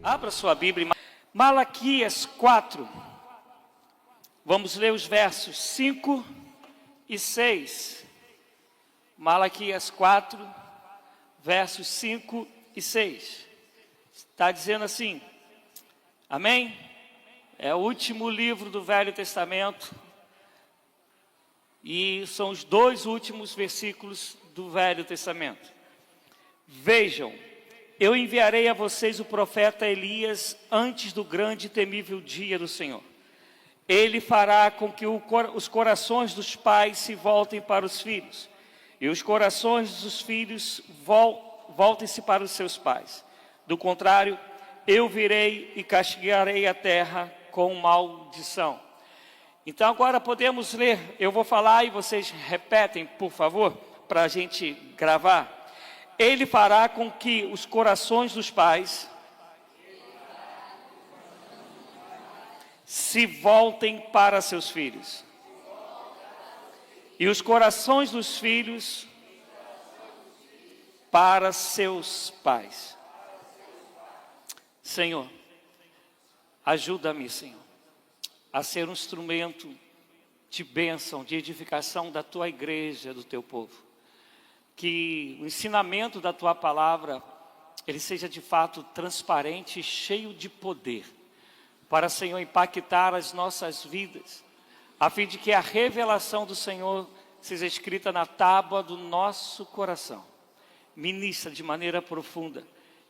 Abra sua Bíblia, Malaquias 4. Vamos ler os versos 5 e 6. Malaquias 4, versos 5 e 6. Está dizendo assim, amém? É o último livro do Velho Testamento. E são os dois últimos versículos do Velho Testamento. Vejam, eu enviarei a vocês o profeta Elias antes do grande e temível dia do Senhor. Ele fará com que os corações dos pais se voltem para os filhos, e os corações dos filhos voltem-se para os seus pais. Do contrário, eu virei e castigarei a terra com maldição. Então agora podemos ler, eu vou falar e vocês repetem, por favor, para a gente gravar. Ele fará com que os corações dos pais se voltem para seus filhos, e os corações dos filhos para seus pais. Senhor, ajuda-me, Senhor, a ser um instrumento de bênção, de edificação da Tua igreja, do Teu povo. Que o ensinamento da Tua palavra, ele seja de fato transparente e cheio de poder, para, Senhor, impactar as nossas vidas, a fim de que a revelação do Senhor seja escrita na tábua do nosso coração. Ministra de maneira profunda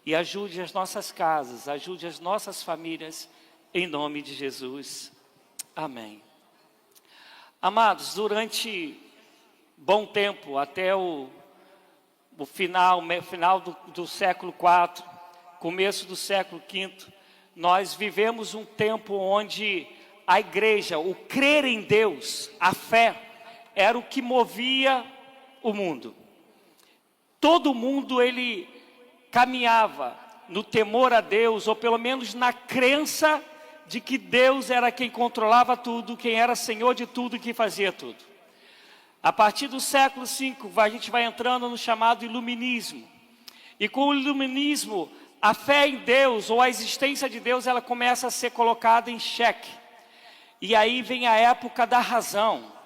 e ajude as nossas casas, ajude as nossas famílias, em nome de Jesus. Amém. Amados, durante bom tempo, até o final do século IV, começo do século V, nós vivemos um tempo onde a igreja, o crer em Deus, a fé, era o que movia o mundo. Todo mundo ele caminhava no temor a Deus, ou pelo menos na crença de que Deus era quem controlava tudo, quem era Senhor de tudo e que fazia tudo. A partir do século V, a gente vai entrando no chamado iluminismo. E com o iluminismo, a fé em Deus, ou a existência de Deus, ela começa a ser colocada em xeque. E aí vem a época da razão,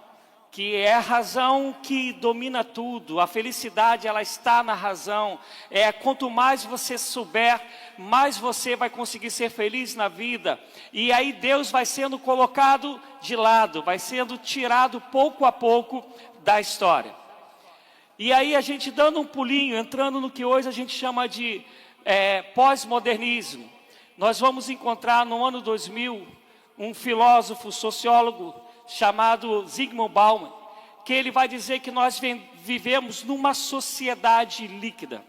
que é a razão que domina tudo. A felicidade, ela está na razão. Quanto mais você souber, mais você vai conseguir ser feliz na vida. E aí Deus vai sendo colocado de lado, vai sendo tirado pouco a pouco da história. E aí a gente dando um pulinho, entrando no que hoje a gente chama de pós-modernismo. Nós vamos encontrar no ano 2000 um filósofo, sociólogo chamado Zygmunt Bauman, que ele vai dizer que nós vivemos numa sociedade líquida.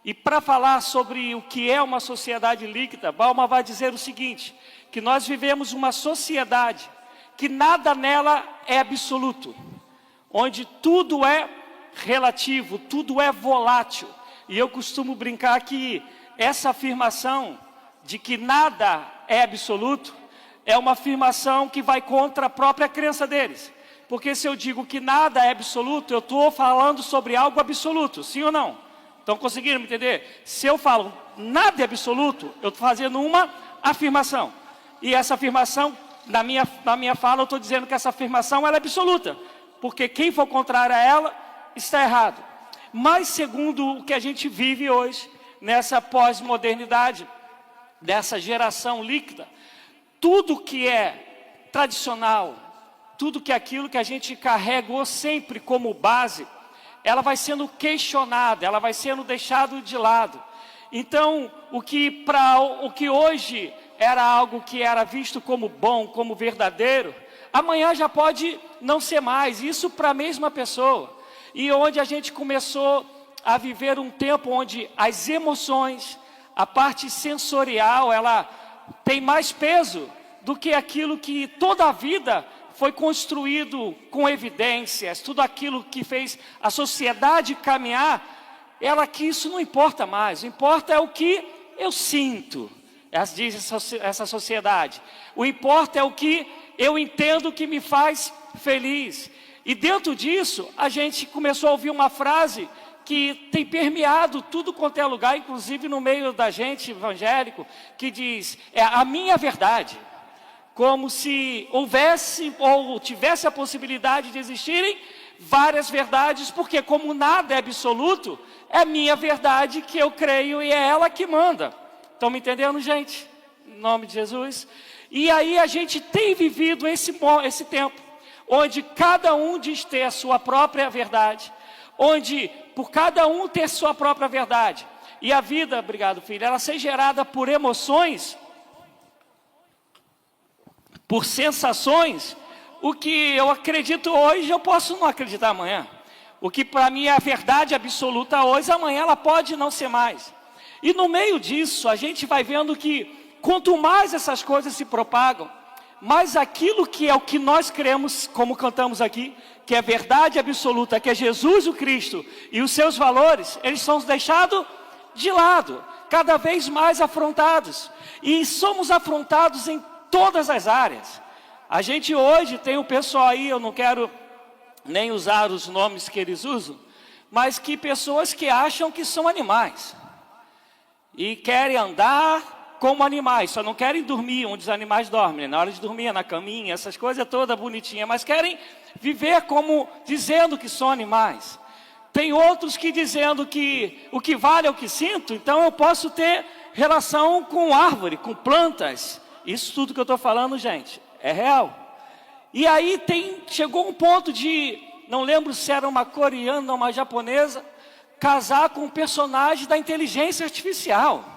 E para falar sobre o que é uma sociedade líquida, Bauman vai dizer o seguinte, que nós vivemos uma sociedade que nada nela é absoluto, onde tudo é relativo, tudo é volátil. E eu costumo brincar que essa afirmação de que nada é absoluto é uma afirmação que vai contra a própria crença deles. Porque se eu digo que nada é absoluto, eu estou falando sobre algo absoluto, sim ou não? Estão conseguindo me entender? Se eu falo nada é absoluto, eu estou fazendo uma afirmação. E essa afirmação, na minha fala, eu estou dizendo que essa afirmação ela é absoluta. Porque quem for contrário a ela, está errado. Mas segundo o que a gente vive hoje, nessa pós-modernidade, dessa geração líquida, tudo que é tradicional, tudo que é aquilo que a gente carregou sempre como base, ela vai sendo questionada, ela vai sendo deixada de lado. Então, o que hoje era algo que era visto como bom, como verdadeiro, amanhã já pode não ser mais, isso para a mesma pessoa. E onde a gente começou a viver um tempo onde as emoções, a parte sensorial, ela tem mais peso do que aquilo que toda a vida foi construído com evidências, tudo aquilo que fez a sociedade caminhar, que isso não importa mais, o que importa é o que eu sinto, diz essa sociedade. O importa é o que eu entendo que me faz feliz. E dentro disso, a gente começou a ouvir uma frase que tem permeado tudo quanto é lugar, inclusive no meio da gente evangélico, que diz, é a minha verdade. Como se houvesse ou tivesse a possibilidade de existirem várias verdades, porque como nada é absoluto, é a minha verdade que eu creio e é ela que manda. Estão me entendendo, gente? Em nome de Jesus. E aí a gente tem vivido esse tempo, onde cada um diz ter a sua própria verdade, onde por cada um ter sua própria verdade, e a vida, obrigado filho, ela ser gerada por emoções, por sensações, o que eu acredito hoje, eu posso não acreditar amanhã. O que para mim é a verdade absoluta hoje, amanhã ela pode não ser mais. E no meio disso, a gente vai vendo que quanto mais essas coisas se propagam, mais aquilo que é o que nós cremos, como cantamos aqui, que é verdade absoluta, que é Jesus o Cristo e os seus valores, eles são deixados de lado, cada vez mais afrontados. E somos afrontados em todas as áreas. A gente hoje tem um pessoal aí, eu não quero nem usar os nomes que eles usam, mas que pessoas que acham que são animais e querem andar como animais, só não querem dormir onde os animais dormem, na hora de dormir, na caminha, essas coisas todas bonitinhas, mas querem viver como dizendo que são animais. Tem outros que dizendo que o que vale é o que sinto, então eu posso ter relação com árvore, com plantas. Isso tudo que eu estou falando, gente, é real. E aí chegou um ponto de, não lembro se era uma coreana ou uma japonesa, casar com um personagem da inteligência artificial.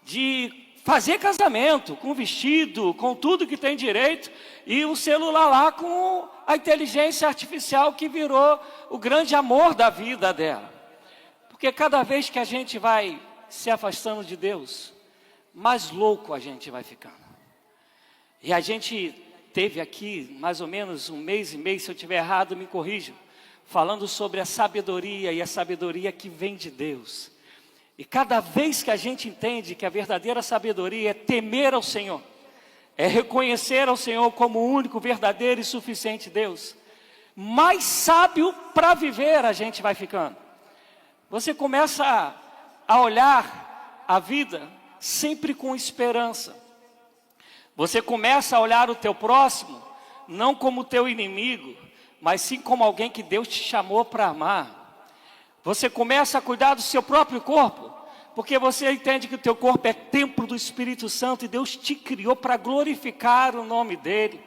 De fazer casamento, com vestido, com tudo que tem direito, e o celular lá com a inteligência artificial que virou o grande amor da vida dela. Porque cada vez que a gente vai se afastando de Deus, mais louco a gente vai ficando. E a gente teve aqui mais ou menos um mês e meio, se eu estiver errado me corrijam, falando sobre a sabedoria e a sabedoria que vem de Deus. E cada vez que a gente entende que a verdadeira sabedoria é temer ao Senhor, é reconhecer ao Senhor como o único, verdadeiro e suficiente Deus, mais sábio para viver a gente vai ficando. Você começa a olhar a vida sempre com esperança. Você começa a olhar o teu próximo, não como teu inimigo, mas sim como alguém que Deus te chamou para amar. Você começa a cuidar do seu próprio corpo, porque você entende que o teu corpo é templo do Espírito Santo e Deus te criou para glorificar o nome dEle.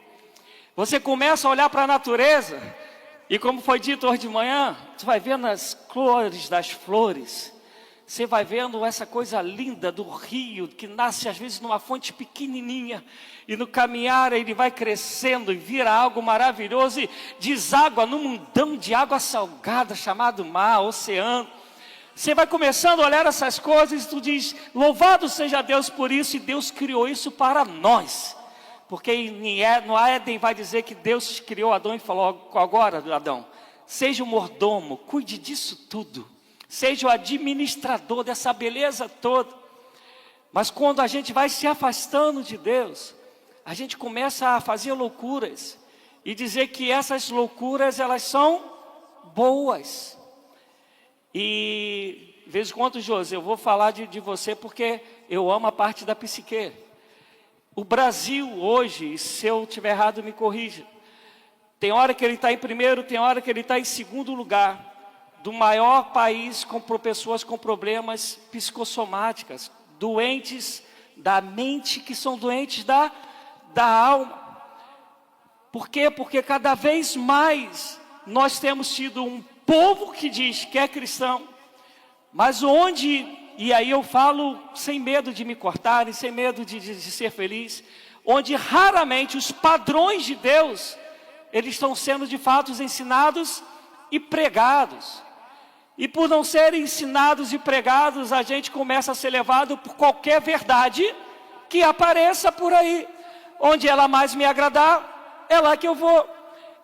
Você começa a olhar para a natureza, e como foi dito hoje de manhã, você vai vendo as cores das flores, você vai vendo essa coisa linda do rio, que nasce às vezes numa fonte pequenininha, e no caminhar ele vai crescendo e vira algo maravilhoso, e deságua num mundão de água salgada, chamado mar, oceano. Você vai começando a olhar essas coisas e tu diz, louvado seja Deus por isso, e Deus criou isso para nós. Porque no Éden vai dizer que Deus criou Adão e falou, agora Adão, seja o mordomo, cuide disso tudo. Seja o administrador dessa beleza toda. Mas quando a gente vai se afastando de Deus, a gente começa a fazer loucuras. E dizer que essas loucuras, elas são boas. E, de vez em quando, José, eu vou falar de você porque eu amo a parte da psique. O Brasil hoje, se eu estiver errado, me corrija. Tem hora que ele está em primeiro, tem hora que ele está em segundo lugar. Do maior país com pessoas com problemas psicossomáticas, doentes da mente, que são doentes da alma. Por quê? Porque cada vez mais nós temos tido um povo que diz que é cristão, mas onde, e aí eu falo sem medo de me cortarem, sem medo de ser feliz, onde raramente os padrões de Deus, eles estão sendo de fato ensinados e pregados. E por não serem ensinados e pregados, a gente começa a ser levado por qualquer verdade que apareça por aí. Onde ela mais me agradar, é lá que eu vou.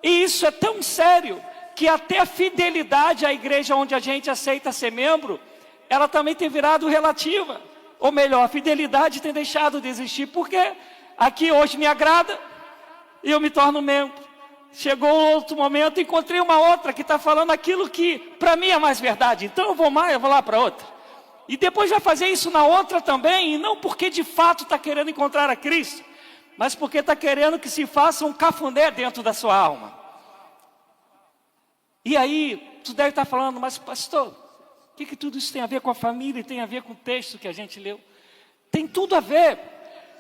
E isso é tão sério, que até a fidelidade à igreja onde a gente aceita ser membro, ela também tem virado relativa. Ou melhor, a fidelidade tem deixado de existir, porque aqui hoje me agrada e eu me torno membro. Chegou outro momento, encontrei uma outra que está falando aquilo que para mim é mais verdade. Então eu vou lá para outra. E depois vai fazer isso na outra também, e não porque de fato está querendo encontrar a Cristo, mas porque está querendo que se faça um cafuné dentro da sua alma. E aí, tu deve estar falando, mas pastor, o que tudo isso tem a ver com a família e tem a ver com o texto que a gente leu? Tem tudo a ver,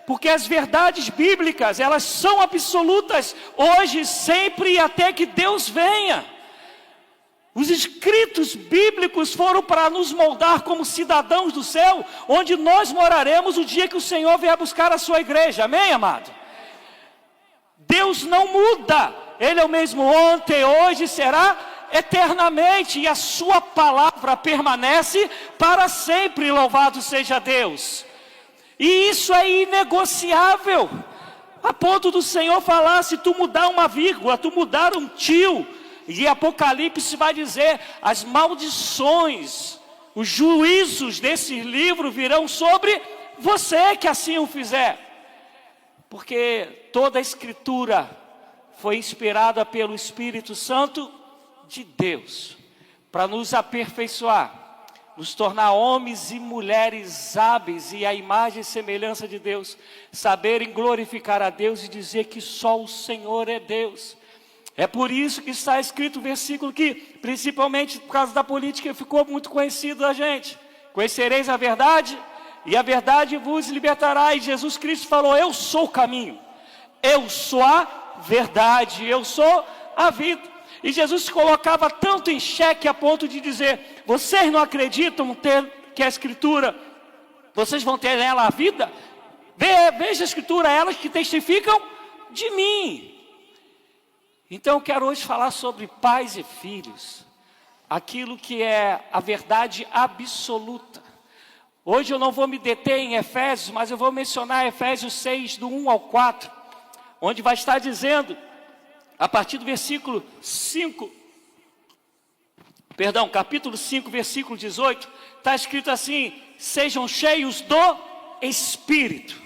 porque as verdades bíblicas, elas são absolutas, hoje, sempre e até que Deus venha. Os escritos bíblicos foram para nos moldar como cidadãos do céu, onde nós moraremos o dia que o Senhor vier buscar a sua igreja, amém, amado? Deus não muda, Ele é o mesmo ontem, hoje, será eternamente, e a sua palavra permanece para sempre, louvado seja Deus. E isso é inegociável, a ponto do Senhor falar, se tu mudar uma vírgula, tu mudar um tio, e Apocalipse vai dizer, as maldições, os juízos desse livro virão sobre você que assim o fizer. Porque toda a Escritura foi inspirada pelo Espírito Santo de Deus, para nos aperfeiçoar, nos tornar homens e mulheres hábeis e a imagem e semelhança de Deus, saberem glorificar a Deus e dizer que só o Senhor é Deus. É por isso que está escrito o versículo que, principalmente por causa da política, ficou muito conhecido da gente. Conhecereis a verdade, e a verdade vos libertará. E Jesus Cristo falou, eu sou o caminho, eu sou a verdade, eu sou a vida. E Jesus se colocava tanto em xeque a ponto de dizer, vocês não acreditam que a Escritura, vocês vão ter nela a vida? Veja a Escritura, elas que testificam de mim. Então eu quero hoje falar sobre pais e filhos, aquilo que é a verdade absoluta. Hoje eu não vou me deter em Efésios, mas eu vou mencionar Efésios 6, do 1 ao 4, onde vai estar dizendo, a partir do versículo 5, capítulo 5, versículo 18, está escrito assim, sejam cheios do Espírito.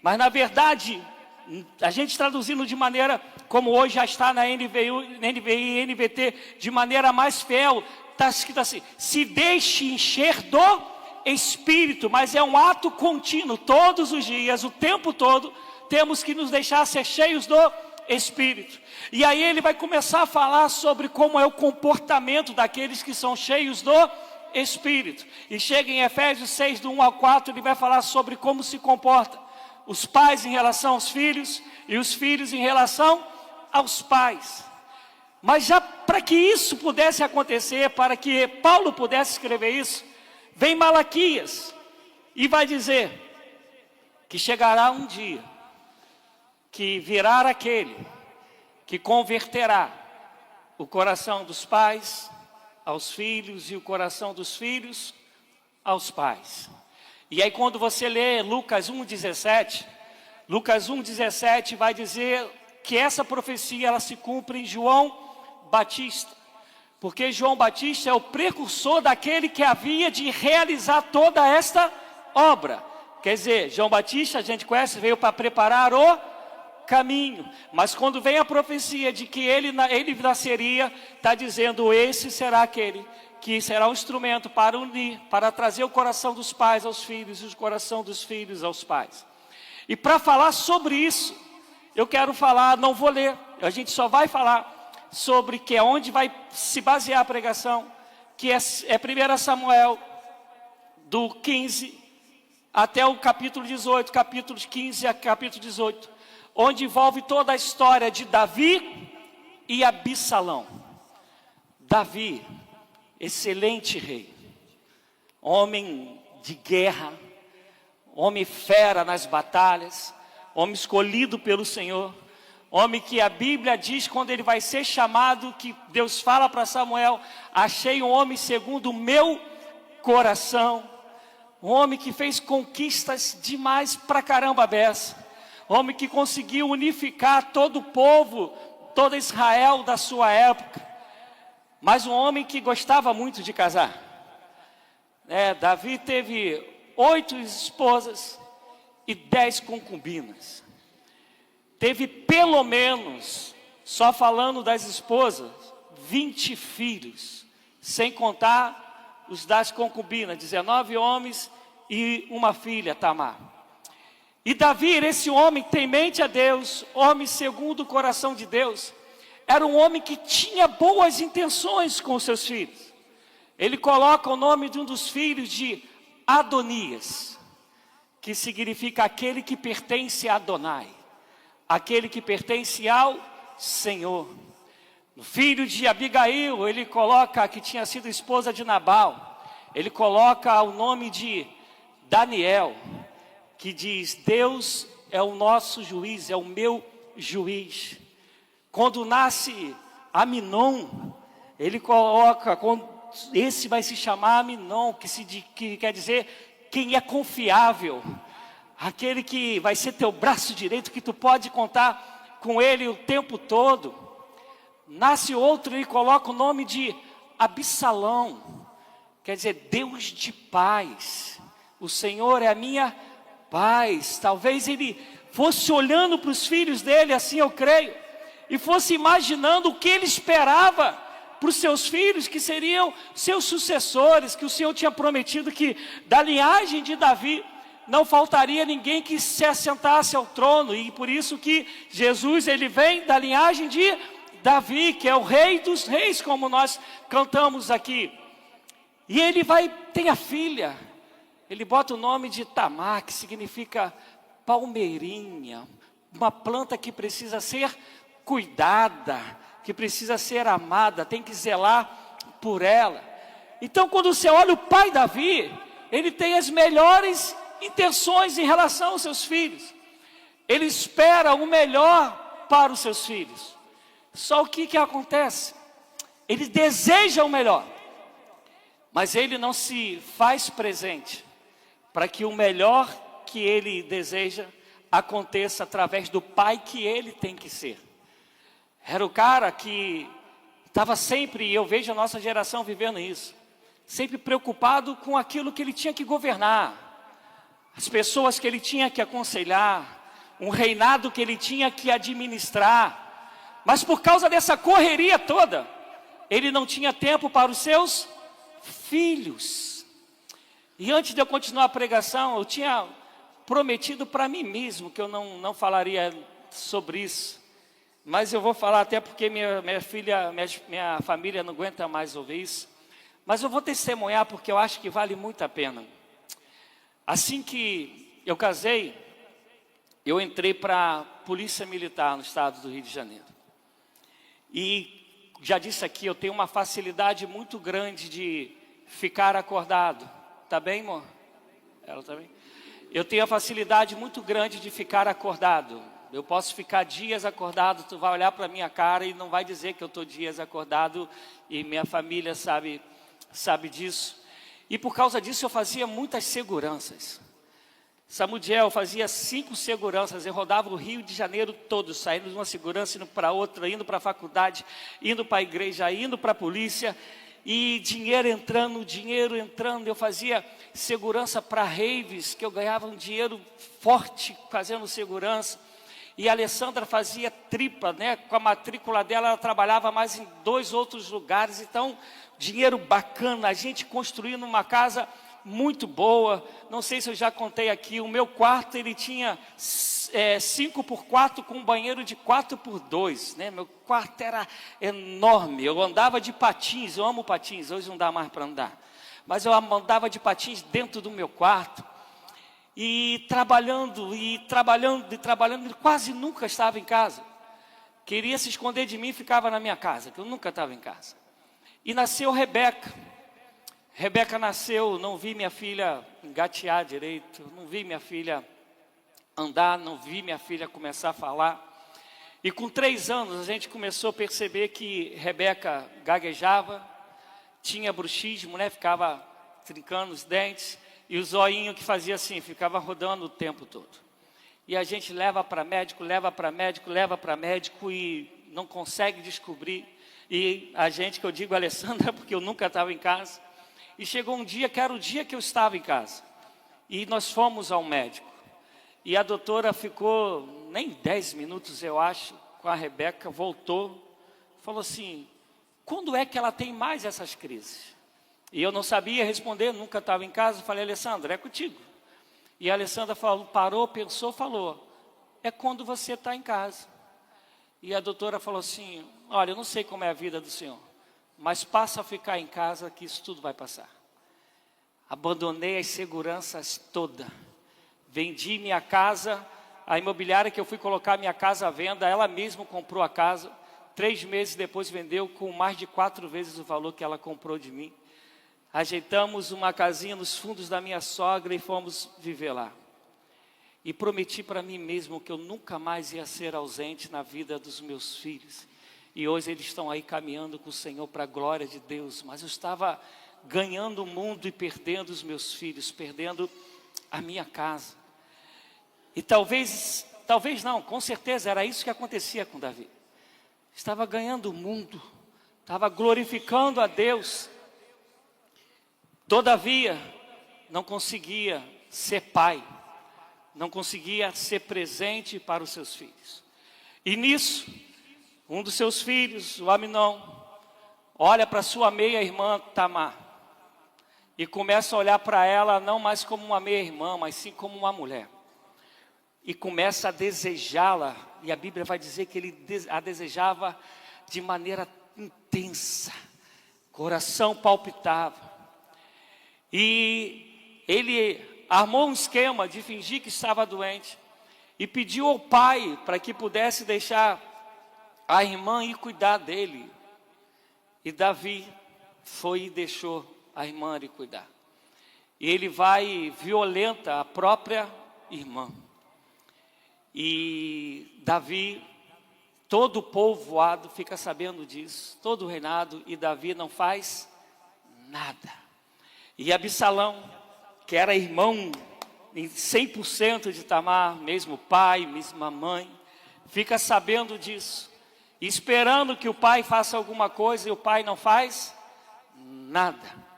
Mas na verdade, a gente traduzindo de maneira, como hoje já está na NVI e NVT, de maneira mais fiel, está escrito assim, se deixe encher do Espírito, mas é um ato contínuo, todos os dias, o tempo todo, temos que nos deixar ser cheios do Espírito. E aí ele vai começar a falar sobre como é o comportamento daqueles que são cheios do Espírito. E chega em Efésios 6, do 1 ao 4, ele vai falar sobre como se comporta os pais em relação aos filhos e os filhos em relação aos pais. Mas já para que isso pudesse acontecer, para que Paulo pudesse escrever isso, vem Malaquias e vai dizer que chegará um dia que virá aquele que converterá o coração dos pais aos filhos e o coração dos filhos aos pais. E aí quando você lê Lucas 1,17 vai dizer que essa profecia ela se cumpre em João Batista. Porque João Batista é o precursor daquele que havia de realizar toda esta obra. Quer dizer, João Batista, a gente conhece, veio para preparar o caminho. Mas quando vem a profecia de que ele nasceria, está dizendo, esse será aquele que será um instrumento para unir, para trazer o coração dos pais aos filhos e o coração dos filhos aos pais. E para falar sobre isso, eu quero falar, não vou ler, a gente só vai falar sobre que é onde vai se basear a pregação, que é 1 Samuel, do 15 até o capítulo 18, capítulos 15 a capítulo 18, onde envolve toda a história de Davi e Absalão. Davi, excelente rei, homem de guerra, homem fera nas batalhas, homem escolhido pelo Senhor, homem que a Bíblia diz quando ele vai ser chamado, que Deus fala para Samuel, achei um homem segundo o meu coração, um homem que fez conquistas demais pra caramba beça, homem que conseguiu unificar todo o povo, toda Israel da sua época, mas um homem que gostava muito de casar. Davi teve 8 esposas e 10 concubinas. Teve pelo menos Só falando das esposas, 20 filhos, sem contar os das concubinas, 19 homens e uma filha, Tamar. E Davi, esse homem temente a Deus, homem segundo o coração de Deus, era um homem que tinha boas intenções com os seus filhos. Ele coloca o nome de um dos filhos de Adonias, que significa aquele que pertence a Adonai, aquele que pertence ao Senhor. O filho de Abigail, ele coloca, que tinha sido esposa de Nabal, ele coloca o nome de Daniel, que diz: Deus é o nosso juiz, é o meu juiz. Quando nasce Aminon, ele coloca, esse vai se chamar Aminon, que quer dizer quem é confiável, aquele que vai ser teu braço direito, que tu pode contar com ele o tempo todo. Nasce outro e coloca o nome de Absalão, quer dizer Deus de paz, o Senhor é a minha paz. Talvez ele fosse olhando para os filhos dele, assim eu creio, e fosse imaginando o que ele esperava para os seus filhos, que seriam seus sucessores, que o Senhor tinha prometido que da linhagem de Davi não faltaria ninguém que se assentasse ao trono. E por isso que Jesus, ele vem da linhagem de Davi, que é o rei dos reis, como nós cantamos aqui. E ele tem a filha, ele bota o nome de Tamar, que significa palmeirinha, uma planta que precisa ser cuidada, que precisa ser amada, tem que zelar por ela. Então, quando você olha o pai Davi, ele tem as melhores intenções em relação aos seus filhos. Ele espera o melhor para os seus filhos. Só o que acontece? Ele deseja o melhor, mas ele não se faz presente para que o melhor que ele deseja aconteça através do pai que ele tem que ser. Era o cara que estava sempre, e eu vejo a nossa geração vivendo isso, sempre preocupado com aquilo que ele tinha que governar, as pessoas que ele tinha que aconselhar, um reinado que ele tinha que administrar. Mas por causa dessa correria toda, ele não tinha tempo para os seus filhos. E antes de eu continuar a pregação, eu tinha prometido para mim mesmo que eu não falaria sobre isso. Mas eu vou falar até porque minha família não aguenta mais ouvir isso. Mas eu vou testemunhar porque eu acho que vale muito a pena. Assim que eu casei, eu entrei para a Polícia Militar no estado do Rio de Janeiro. E já disse aqui, eu tenho uma facilidade muito grande de ficar acordado. Tá bem, amor? Ela tá bem? Eu tenho a facilidade muito grande de ficar acordado. Eu posso ficar dias acordado, tu vai olhar para a minha cara e não vai dizer que eu estou dias acordado, e minha família sabe disso. E por causa disso eu fazia muitas seguranças. Samudiel fazia 5 seguranças, eu rodava o Rio de Janeiro todo, saindo de uma segurança, indo para outra, indo para a faculdade, indo para a igreja, indo para a polícia, e dinheiro entrando, eu fazia segurança para raves, que eu ganhava um dinheiro forte fazendo segurança. E a Alessandra fazia tripla, né? Com a matrícula dela, ela trabalhava mais em 2 outros lugares. Então, dinheiro bacana, a gente construindo uma casa muito boa. Não sei se eu já contei aqui, o meu quarto, ele tinha 5x4 com um banheiro de 4x2, né? Meu quarto era enorme, eu andava de patins, eu amo patins, hoje não dá mais para andar. Mas eu andava de patins dentro do meu quarto. E trabalhando, quase nunca estava em casa. Queria se esconder de mim e ficava na minha casa, que eu nunca estava em casa. E nasceu Rebeca. Rebeca nasceu, não vi minha filha engatear direito, não vi minha filha andar, não vi minha filha começar a falar. E com 3 anos a gente começou a perceber que Rebeca gaguejava, tinha bruxismo, né? Ficava trincando os dentes. E o zoinho que fazia assim, ficava rodando o tempo todo. E a gente leva para médico e não consegue descobrir. E a gente, que eu digo Alessandra, porque eu nunca estava em casa. E chegou um dia, que era o dia que eu estava em casa. E nós fomos ao médico. E a doutora ficou nem 10 minutos, eu acho. com a Rebeca, voltou, falou assim, quando é que ela tem mais essas crises? E eu não sabia responder, nunca estava em casa, falei, Alessandra, é contigo. E a Alessandra falou, parou, pensou, falou, é quando você está em casa. E a doutora falou assim, olha, eu não sei como é a vida do senhor, mas passa a ficar em casa que isso tudo vai passar. Abandonei as seguranças todas, vendi minha casa, a imobiliária que eu fui colocar minha casa à venda, ela mesma comprou a casa, 3 meses depois vendeu com mais de 4 vezes o valor que ela comprou de mim. Ajeitamos uma casinha nos fundos da minha sogra e fomos viver lá. E prometi para mim mesmo que eu nunca mais ia ser ausente na vida dos meus filhos. E hoje eles estão aí caminhando com o Senhor para a glória de Deus. Mas eu estava ganhando o mundo e perdendo os meus filhos, perdendo a minha casa. E talvez não, com certeza era isso que acontecia com Davi. Estava ganhando o mundo, estava glorificando a Deus. Todavia, não conseguia ser pai. Não conseguia ser presente para os seus filhos. E nisso, um dos seus filhos, o Aminon, olha para sua meia-irmã Tamar. E começa a olhar para ela não mais como uma meia-irmã, mas sim como uma mulher. E começa a desejá-la. E a Bíblia vai dizer que ele a desejava de maneira intensa. Coração palpitava. E ele armou um esquema de fingir que estava doente e pediu ao pai para que pudesse deixar a irmã ir cuidar dele. E Davi foi e deixou a irmã ir cuidar. E ele vai e violenta a própria irmã. E Davi, todo o povoado fica sabendo disso, todo o reinado, e Davi não faz nada. E Absalão, que era irmão em 100% de Tamar, mesmo pai, mesma mãe, fica sabendo disso, esperando que o pai faça alguma coisa e o pai não faz nada.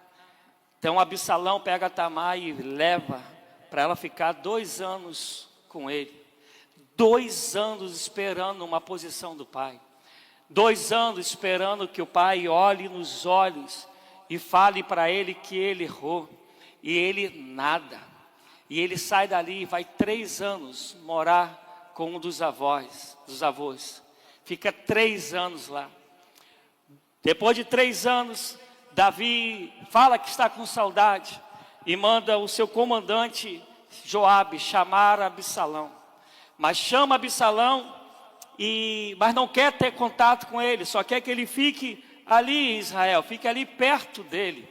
Então Absalão pega Tamar e leva para ela ficar 2 anos com ele. 2 anos esperando uma posição do pai. 2 anos esperando que o pai olhe nos olhos e fale para ele que ele errou. E ele nada. E ele sai dali e vai 3 anos morar com um dos avós. Fica 3 anos lá. Depois de 3 anos, Davi fala que está com saudade e manda o seu comandante Joabe chamar Absalão. Mas chama Absalão, mas não quer ter contato com ele, só quer que ele fique ali em Israel, fique ali perto dele.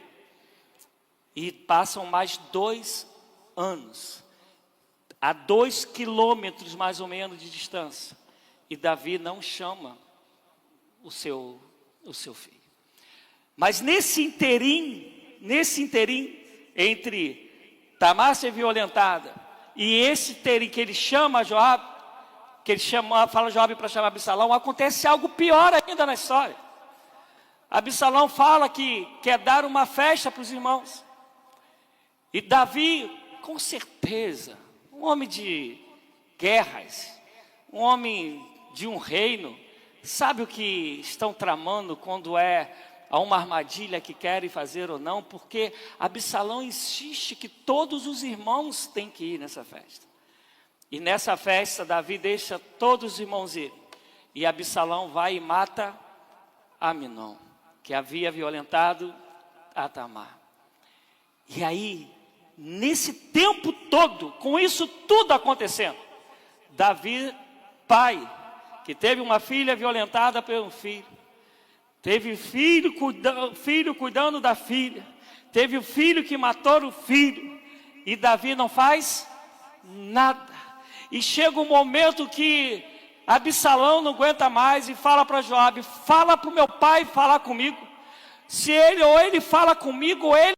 E passam mais 2 anos, a 2 quilômetros mais ou menos de distância. E Davi não chama o seu filho. Mas nesse interim, entre Tamar ser violentada e esse interim que ele chama Joabe, fala Joabe para chamar Absalão, acontece algo pior ainda na história. Absalão fala que quer dar uma festa para os irmãos. E Davi, com certeza, um homem de guerras, um homem de um reino, sabe o que estão tramando quando é uma armadilha que querem fazer ou não, porque Absalão insiste que todos os irmãos têm que ir nessa festa. E nessa festa, Davi deixa todos os irmãos ir. E Absalão vai e mata Aminon, que havia violentado a Tamar. E aí, nesse tempo todo, com isso tudo acontecendo, Davi, pai, que teve uma filha violentada por um filho, teve filho cuidando da filha, teve o filho que matou o filho, e Davi não faz nada. E chega um momento que Absalão não aguenta mais e fala para Joabe, fala para o meu pai falar comigo. Se ele fala comigo, ou ele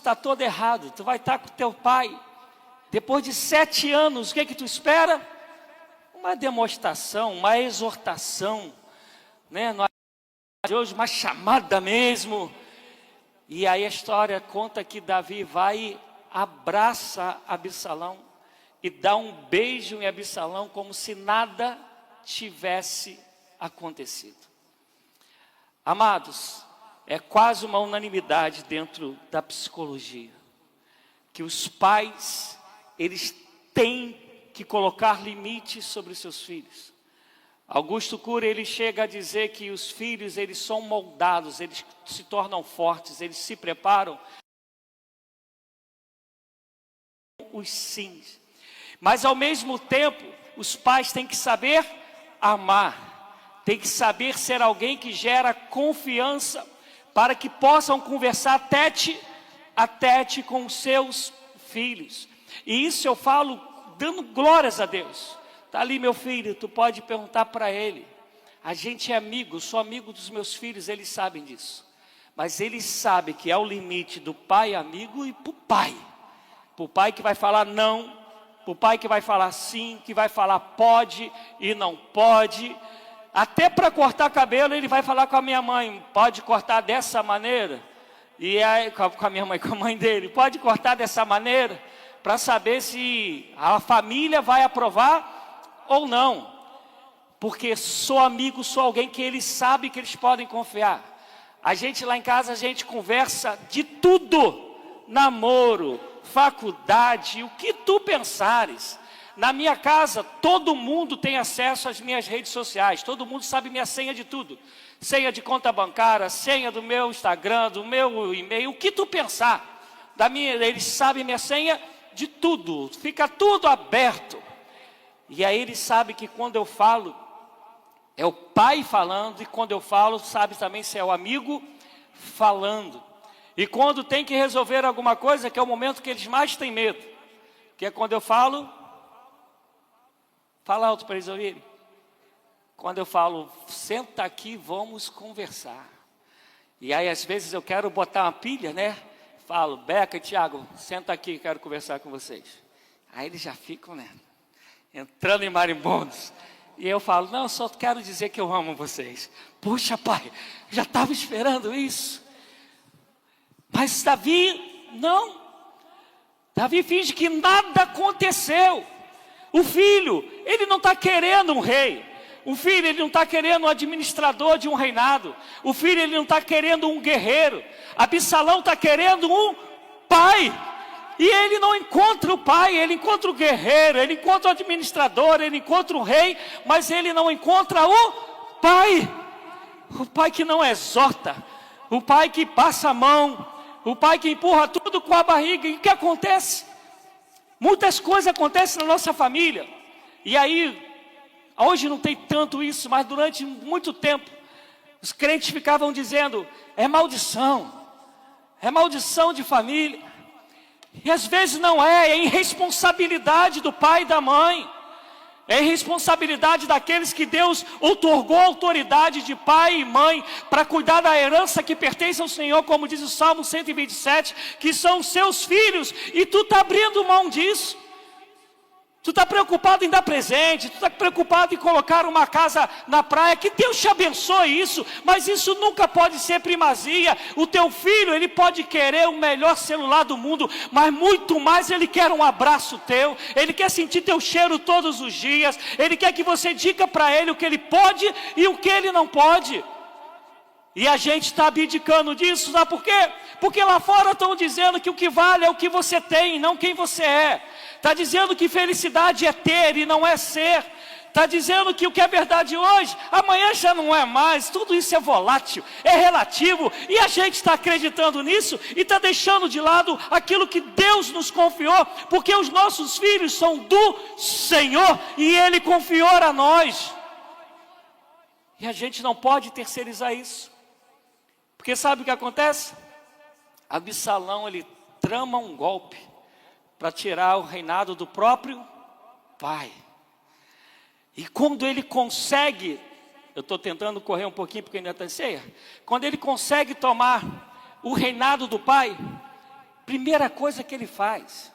está todo errado. Tu vai estar com teu pai. Depois de 7 anos, o que tu espera? Uma demonstração, uma exortação, né? De hoje, uma chamada mesmo. E aí a história conta que Davi vai e abraça Absalão e dá um beijo em Absalão como se nada tivesse acontecido. Amados, é quase uma unanimidade dentro da psicologia que os pais, eles têm que colocar limites sobre os seus filhos. Augusto Cury, ele chega a dizer que os filhos, eles são moldados, eles se tornam fortes, eles se preparam os sims. Mas ao mesmo tempo, os pais têm que saber amar, têm que saber ser alguém que gera confiança, para que possam conversar tete a tete com os seus filhos. E isso eu falo dando glórias a Deus. Está ali meu filho, tu pode perguntar para ele. A gente é amigo, sou amigo dos meus filhos, eles sabem disso. Mas eles sabem que é o limite do pai amigo e para o pai. Para o pai que vai falar não, para o pai que vai falar sim, que vai falar pode e não pode. Até para cortar cabelo ele vai falar com a minha mãe, pode cortar dessa maneira? E aí, com a minha mãe, com a mãe dele, pode cortar dessa maneira? Para saber se a família vai aprovar ou não. Porque sou amigo, sou alguém que eles sabem que eles podem confiar. A gente lá em casa, a gente conversa de tudo. Namoro, faculdade, o que tu pensares. Na minha casa, todo mundo tem acesso às minhas redes sociais. Todo mundo sabe minha senha de tudo. Senha de conta bancária, senha do meu Instagram, do meu e-mail, o que tu pensar. Eles sabem minha senha de tudo. Fica tudo aberto. E aí ele sabe que quando eu falo, é o pai falando, e quando eu falo, sabe também se é o amigo falando. E quando tem que resolver alguma coisa, que é o momento que eles mais têm medo, que é quando eu falo, fala alto para eles ouvirem. Quando eu falo, senta aqui, vamos conversar. E aí às vezes eu quero botar uma pilha, né? Falo, Beca e Tiago, senta aqui, quero conversar com vocês. Aí eles já ficam, né? Entrando em marimbondos. E eu falo, não, só quero dizer que eu amo vocês. Puxa, pai, já estava esperando isso. Mas Davi, não. Davi finge que nada aconteceu. O filho, ele não está querendo um rei. O filho, ele não está querendo um administrador de um reinado. O filho, ele não está querendo um guerreiro. Absalão está querendo um pai. E ele não encontra o pai, ele encontra o guerreiro, ele encontra o administrador, ele encontra o rei, mas ele não encontra o pai. O pai que não exorta, o pai que passa a mão, o pai que empurra tudo com a barriga. E o que acontece? Muitas coisas acontecem na nossa família. E aí, hoje não tem tanto isso, mas durante muito tempo, os crentes ficavam dizendo, é maldição de família. E às vezes não é irresponsabilidade do pai e da mãe. É irresponsabilidade daqueles que Deus outorgou autoridade de pai e mãe para cuidar da herança que pertence ao Senhor, como diz o Salmo 127, que são os seus filhos, e tu está abrindo mão disso. Tu está preocupado em dar presente, tu está preocupado em colocar uma casa na praia, que Deus te abençoe isso, mas isso nunca pode ser primazia. O teu filho, ele pode querer o melhor celular do mundo, mas muito mais ele quer um abraço teu, ele quer sentir teu cheiro todos os dias, ele quer que você diga para ele o que ele pode e o que ele não pode. E a gente está abdicando disso, sabe por quê? Porque lá fora estão dizendo que o que vale é o que você tem, não quem você é. Está dizendo que felicidade é ter e não é ser. Está dizendo que o que é verdade hoje, amanhã já não é mais. Tudo isso é volátil, é relativo. E a gente está acreditando nisso e está deixando de lado aquilo que Deus nos confiou. Porque os nossos filhos são do Senhor e Ele confiou a nós. E a gente não pode terceirizar isso. Porque sabe o que acontece? Absalão, ele trama um golpe para tirar o reinado do próprio pai. E quando ele consegue, eu estou tentando correr um pouquinho porque ainda está ceia. Quando ele consegue tomar o reinado do pai, primeira coisa que ele faz,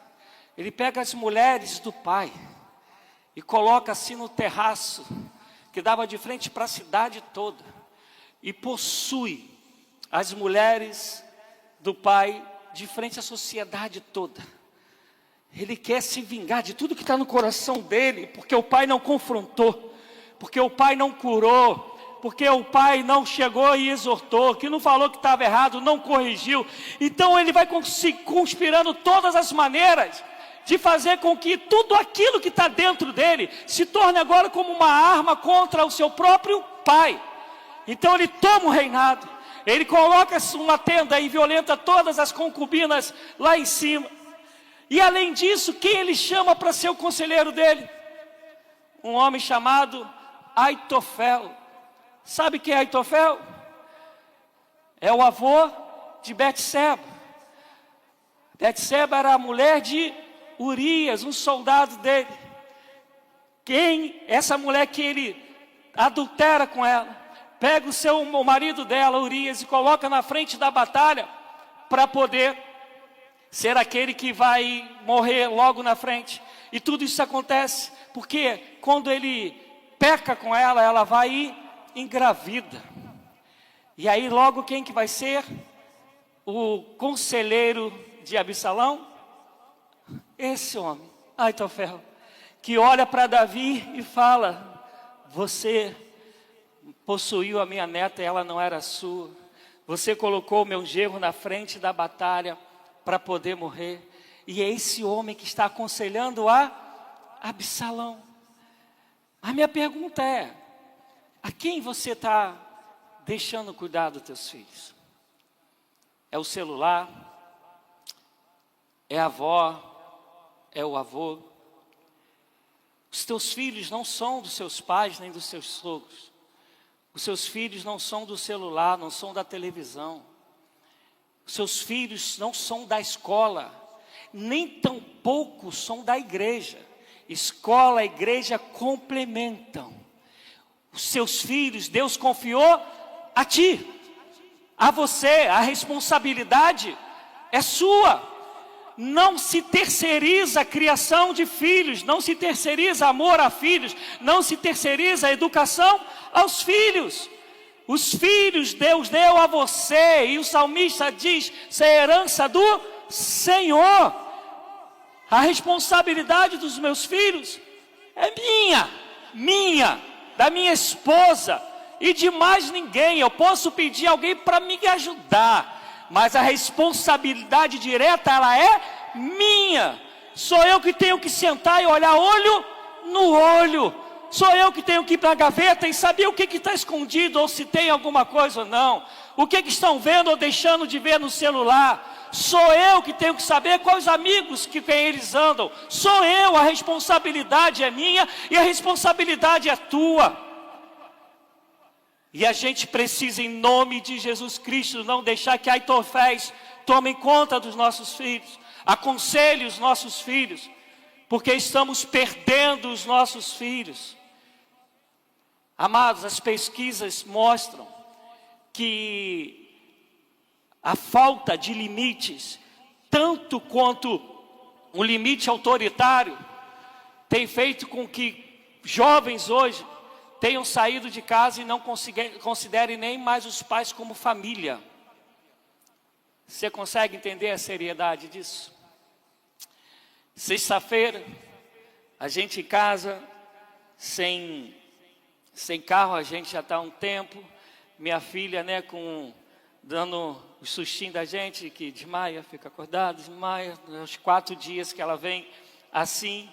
ele pega as mulheres do pai e coloca assim no terraço, que dava de frente para a cidade toda, e possui as mulheres do pai de frente à sociedade toda. Ele quer se vingar de tudo que está no coração dele, porque o pai não confrontou, porque o pai não curou, porque o pai não chegou e exortou, que não falou que estava errado, não corrigiu. Então ele vai conspirando todas as maneiras de fazer com que tudo aquilo que está dentro dele se torne agora como uma arma contra o seu próprio pai. Então ele toma o reinado, ele coloca uma tenda e violenta todas as concubinas lá em cima. E além disso, quem ele chama para ser o conselheiro dele? Um homem chamado Aitofel. Sabe quem é Aitofel? É o avô de Betseba. Betseba era a mulher de Urias, um soldado dele. Essa mulher que ele adultera com ela, pega o marido dela, Urias, e coloca na frente da batalha para poder ser aquele que vai morrer logo na frente. E tudo isso acontece porque quando ele peca com ela, ela vai e engravida. E aí logo quem que vai ser o conselheiro de Absalão? Esse homem, Aitofel, que olha para Davi e fala: você possuiu a minha neta e ela não era sua. Você colocou o meu genro na frente da batalha para poder morrer. E é esse homem que está aconselhando a Absalão. A minha pergunta é: a quem você está deixando cuidar dos teus filhos? É o celular? É a avó? É o avô? Os teus filhos não são dos seus pais nem dos seus sogros. Os seus filhos não são do celular, não são da televisão. Os seus filhos não são da escola, nem tampouco são da igreja. Escola e igreja complementam. Os seus filhos, Deus confiou a ti, a você. A responsabilidade é sua. Não se terceiriza a criação de filhos, não se terceiriza amor a filhos, não se terceiriza a educação aos filhos. Os filhos Deus deu a você, e o salmista diz: isso é herança do Senhor. A responsabilidade dos meus filhos é minha, da minha esposa e de mais ninguém. Eu posso pedir alguém para me ajudar, mas a responsabilidade direta, ela é minha. Sou eu que tenho que sentar e olhar olho no olho. Sou eu que tenho que ir para a gaveta e saber o que está escondido, ou se tem alguma coisa ou não. O que estão vendo ou deixando de ver no celular. Sou eu que tenho que saber quais amigos que quem eles andam. Sou eu, a responsabilidade é minha e a responsabilidade é tua. E a gente precisa, em nome de Jesus Cristo, não deixar que Aitoféis tomem conta dos nossos filhos, aconselhe os nossos filhos, porque estamos perdendo os nossos filhos. Amados, as pesquisas mostram que a falta de limites, tanto quanto o limite autoritário, tem feito com que jovens hoje tenham saído de casa e não considerem nem mais os pais como família. Você consegue entender a seriedade disso? Sexta-feira, a gente em casa, sem carro, a gente já está há um tempo. Minha filha, dando o sustinho da gente, que desmaia, fica acordada, desmaia, uns 4 dias que ela vem assim.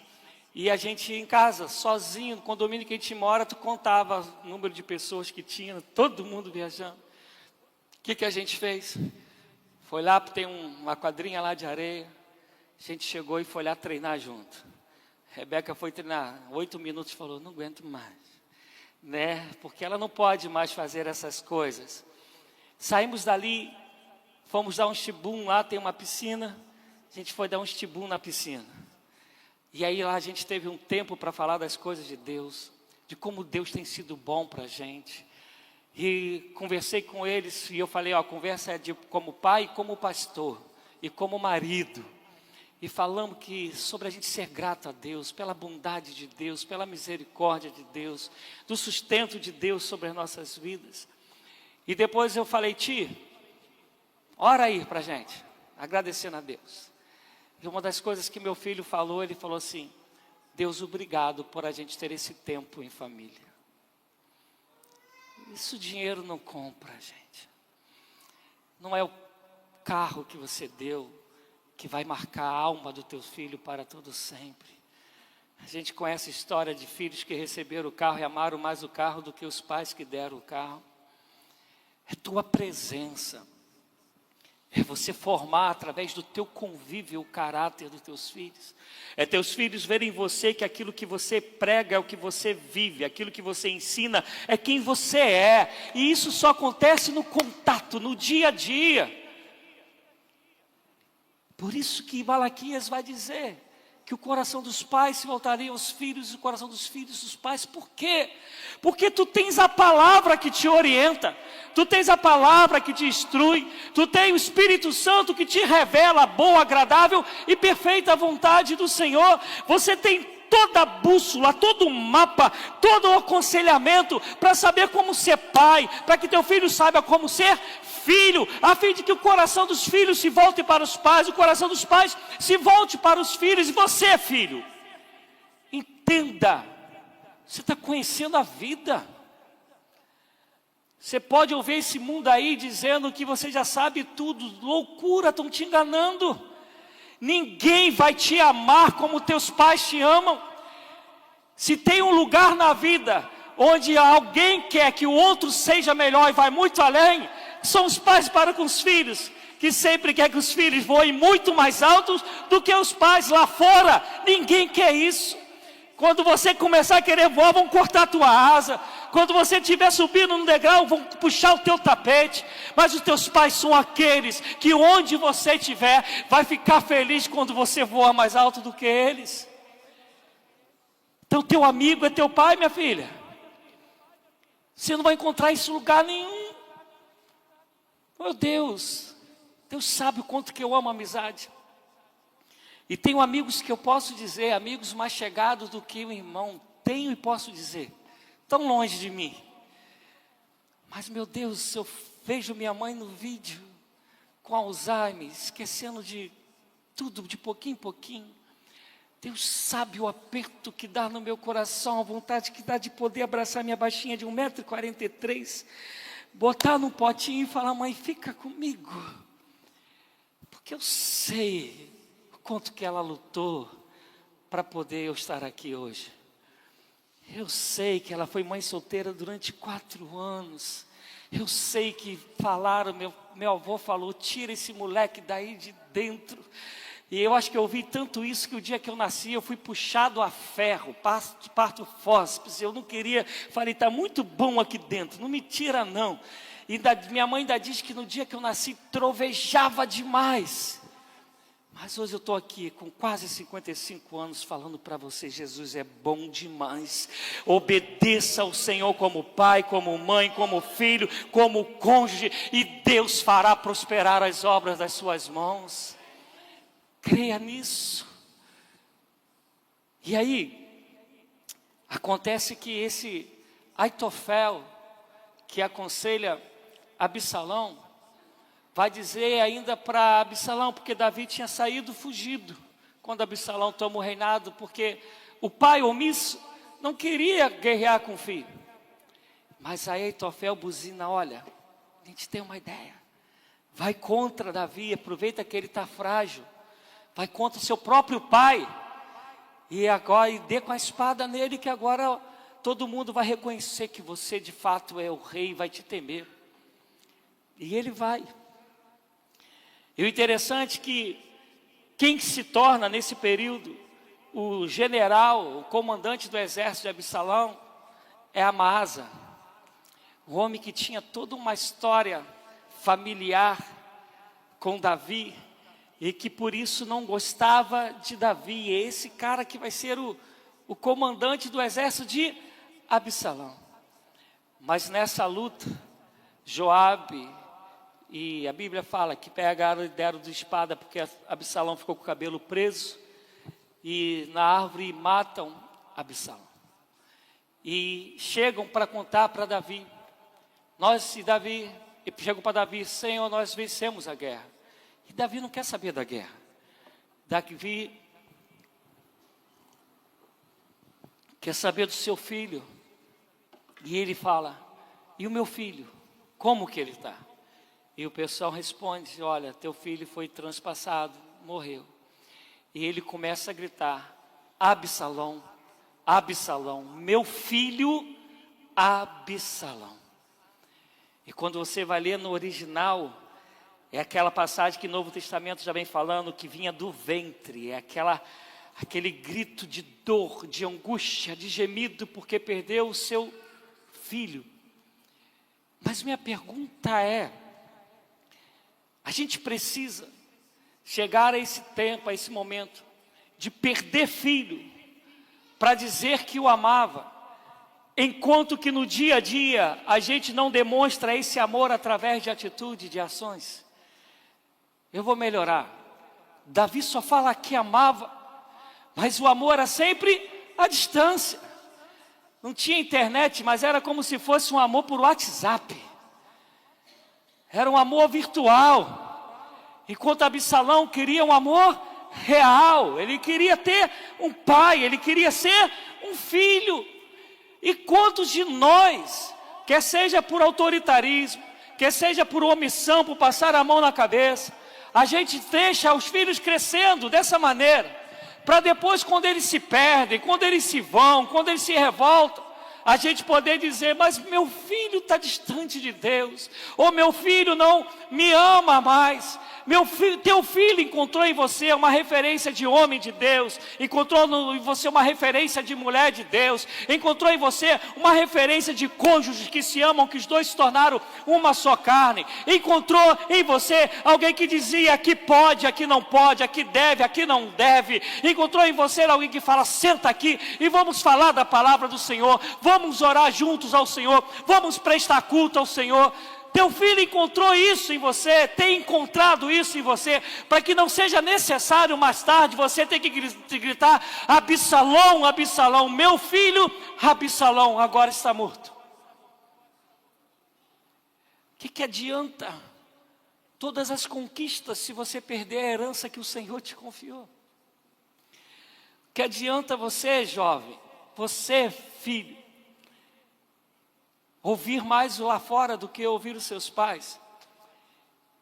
E a gente em casa, sozinho, no condomínio que a gente mora, tu contava o número de pessoas que tinha, todo mundo viajando. O que a gente fez? Foi lá, tem uma quadrinha lá de areia, a gente chegou e foi lá treinar junto. Rebeca foi treinar 8 minutos e falou: não aguento mais, porque ela não pode mais fazer essas coisas. Saímos dali, fomos dar um tibum lá, tem uma piscina, a gente foi dar um tibum na piscina. E aí lá a gente teve um tempo para falar das coisas de Deus, de como Deus tem sido bom para a gente. E conversei com eles e eu falei: a conversa é como pai e como pastor. e como marido. E falamos que sobre a gente ser grato a Deus, pela bondade de Deus, pela misericórdia de Deus, do sustento de Deus sobre as nossas vidas. E depois eu falei, Ti, ora aí pra gente, agradecendo a Deus. E uma das coisas que meu filho falou, ele falou assim, Deus, obrigado por a gente ter esse tempo em família. Isso dinheiro não compra, gente. Não é o carro que você deu que vai marcar a alma do teu filho para todo sempre. A gente conhece a história de filhos que receberam o carro e amaram mais o carro do que os pais que deram o carro. É tua presença. É você formar através do teu convívio o caráter dos teus filhos. É teus filhos verem em você que aquilo que você prega é o que você vive, aquilo que você ensina é quem você é. E isso só acontece no contato, no dia a dia. Por isso que Malaquias vai dizer que o coração dos pais se voltaria aos filhos e o coração dos filhos dos pais. Por quê? Porque tu tens a palavra que te orienta, tu tens a palavra que te instrui, tu tens o Espírito Santo que te revela a boa, agradável e perfeita vontade do Senhor. Você tem toda a bússola, todo o mapa, todo o aconselhamento para saber como ser pai, para que teu filho saiba como ser filho, a fim de que o coração dos filhos se volte para os pais, o coração dos pais se volte para os filhos. E você, filho, entenda, você está conhecendo a vida. Você pode ouvir esse mundo aí dizendo que você já sabe tudo, loucura, estão te enganando. Ninguém vai te amar como teus pais te amam. Se tem um lugar na vida onde alguém quer que o outro seja melhor e vai muito além, são os pais para com os filhos, que sempre quer que os filhos voem muito mais altos do que os pais lá fora. Ninguém quer isso. Quando você começar a querer voar, vão cortar a tua asa. Quando você estiver subindo no degrau, vão puxar o teu tapete. Mas os teus pais são aqueles que onde você estiver, vai ficar feliz quando você voa mais alto do que eles. Então teu amigo é teu pai, minha filha. Você não vai encontrar isso em lugar nenhum. Meu Deus, Deus sabe o quanto que eu amo a amizade. E tenho amigos que eu posso dizer, amigos mais chegados do que o irmão. Tenho e posso dizer, tão longe de mim. Mas meu Deus, se eu vejo minha mãe no vídeo, com Alzheimer, esquecendo de tudo, de pouquinho em pouquinho. Deus sabe o aperto que dá no meu coração, a vontade que dá de poder abraçar minha baixinha de 1,43 m, botar num potinho e falar, mãe, fica comigo. Porque eu sei o quanto que ela lutou para poder eu estar aqui hoje. Eu sei que ela foi mãe solteira durante 4 anos. Eu sei que falaram, meu avô falou, tira esse moleque daí de dentro. E eu acho que eu ouvi tanto isso que o dia que eu nasci eu fui puxado a ferro, parto fósseis. Eu não queria, falei, está muito bom aqui dentro, não me tira não. E minha mãe ainda diz que no dia que eu nasci trovejava demais. Mas hoje eu estou aqui com quase 55 anos falando para você, Jesus é bom demais. Obedeça ao Senhor como pai, como mãe, como filho, como cônjuge, e Deus fará prosperar as obras das suas mãos. Creia nisso. E aí, acontece que esse Aitofel, que aconselha Absalão, vai dizer ainda para Absalão, porque Davi tinha saído fugido, quando Absalão toma o reinado, porque o pai omisso não queria guerrear com o filho. Mas aí Aitofel buzina, olha, a gente tem uma ideia, vai contra Davi, aproveita que ele está frágil, vai contra o seu próprio pai, e agora dê com a espada nele, que agora todo mundo vai reconhecer que você de fato é o rei e vai te temer. E ele vai. E o interessante é que quem se torna nesse período o general, o comandante do exército de Absalão, é Amasa, o homem que tinha toda uma história familiar com Davi, e que por isso não gostava de Davi. É esse cara que vai ser o comandante do exército de Absalão. Mas nessa luta, Joabe E a Bíblia fala que pegaram e deram de espada porque Absalão ficou com o cabelo preso. E na árvore matam Absalão. E chegam para contar para Davi. Chegam para Davi: Senhor, nós vencemos a guerra. E Davi não quer saber da guerra. Davi quer saber do seu filho. E ele fala: e o meu filho? Como que ele está? E o pessoal responde: olha, teu filho foi transpassado, morreu. E ele começa a gritar: Absalão, Absalão, meu filho Absalão. E quando você vai ler no original, é aquela passagem que o Novo Testamento já vem falando, que vinha do ventre, é aquele grito de dor, de angústia, de gemido, porque perdeu o seu filho. Mas minha pergunta é: a gente precisa chegar a esse tempo, a esse momento, de perder filho, para dizer que o amava, enquanto que no dia a dia, a gente não demonstra esse amor através de atitude, de ações? Eu vou melhorar. Davi só fala que amava, mas o amor era sempre à distância. Não tinha internet, mas era como se fosse um amor por WhatsApp. Era um amor virtual. Enquanto Absalão queria um amor real. Ele queria ter um pai, ele queria ser um filho. E quantos de nós, quer seja por autoritarismo, quer seja por omissão, por passar a mão na cabeça, a gente deixa os filhos crescendo dessa maneira, para depois, quando eles se perdem, quando eles se vão, quando eles se revoltam, a gente poder dizer: mas meu filho está distante de Deus, ou meu filho não me ama mais. Teu filho encontrou em você uma referência de homem de Deus, encontrou em você uma referência de mulher de Deus, encontrou em você uma referência de cônjuges que se amam, que os dois se tornaram uma só carne, encontrou em você alguém que dizia: aqui pode, aqui não pode, aqui deve, aqui não deve, encontrou em você alguém que fala: senta aqui e vamos falar da palavra do Senhor, vamos orar juntos ao Senhor, vamos prestar culto ao Senhor. Teu filho encontrou isso em você, tem encontrado isso em você, para que não seja necessário mais tarde você ter que gritar: Absalão, Absalão, meu filho Absalão agora está morto. O que adianta todas as conquistas se você perder a herança que o Senhor te confiou? O que adianta você, jovem, você, filho, ouvir mais lá fora do que ouvir os seus pais,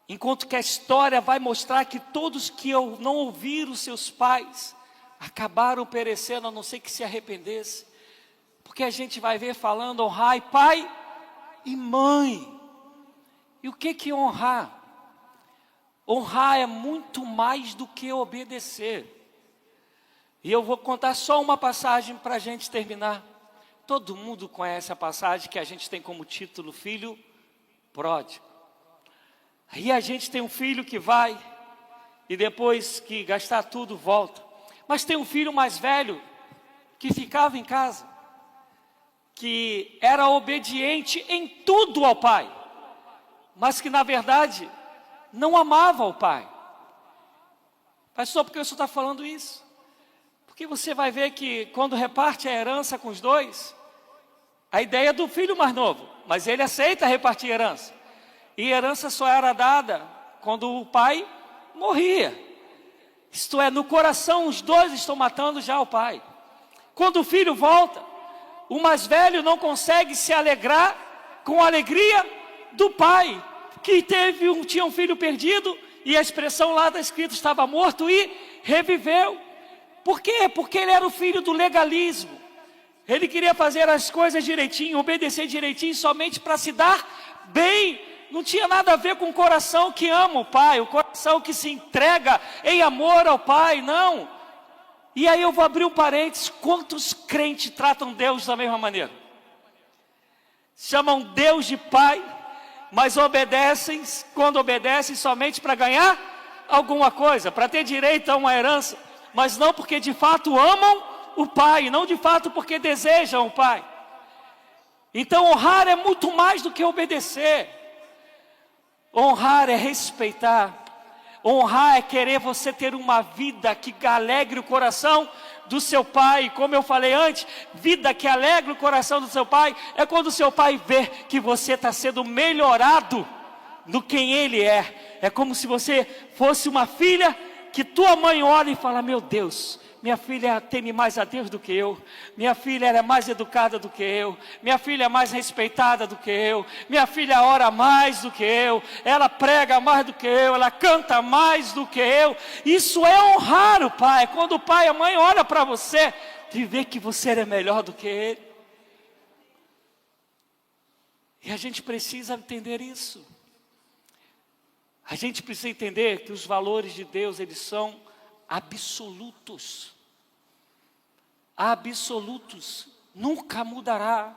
enquanto que a história vai mostrar que todos que não ouviram os seus pais acabaram perecendo, a não ser que se arrependesse, porque a gente vai ver falando: honrai pai e mãe. E o que honrar? Honrar é muito mais do que obedecer. E eu vou contar só uma passagem para a gente terminar. Todo mundo conhece a passagem que a gente tem como título: filho pródigo. Aí a gente tem um filho que vai, e depois que gastar tudo, volta. Mas tem um filho mais velho, que ficava em casa, que era obediente em tudo ao pai, mas que na verdade não amava o pai. Pastor, por que o senhor está falando isso? Porque você vai ver que quando reparte a herança com os dois, a ideia é do filho mais novo, mas ele aceita repartir herança. E herança só era dada quando o pai morria. Isto é, no coração os dois estão matando já o pai. Quando o filho volta, o mais velho não consegue se alegrar com a alegria do pai, que tinha um filho perdido, e a expressão lá da escrita: estava morto e reviveu. Por quê? Porque ele era o filho do legalismo. Ele queria fazer as coisas direitinho, obedecer direitinho, somente para se dar bem. Não tinha nada a ver com o coração que ama o pai, o coração que se entrega em amor ao pai, não. E aí eu vou abrir um parênteses: quantos crentes tratam Deus da mesma maneira? Chamam Deus de pai, mas obedecem, quando obedecem, somente para ganhar alguma coisa, para ter direito a uma herança, mas não porque de fato amam o pai, não de fato porque desejam o pai. Então honrar é muito mais do que obedecer. Honrar é respeitar. Honrar é querer você ter uma vida que alegre o coração do seu pai. Como eu falei antes, vida que alegra o coração do seu pai é quando o seu pai vê que você está sendo melhorado no quem ele é. É como se você fosse uma filha que tua mãe olha e fala: meu Deus, minha filha teme mais a Deus do que eu, minha filha é mais educada do que eu, minha filha é mais respeitada do que eu, minha filha ora mais do que eu, ela prega mais do que eu, ela canta mais do que eu. Isso é honrar o pai, quando o pai e a mãe olham para você e vê que você é melhor do que ele. E a gente precisa entender isso. A gente precisa entender que os valores de Deus, eles são absolutos. Absolutos. Nunca mudará.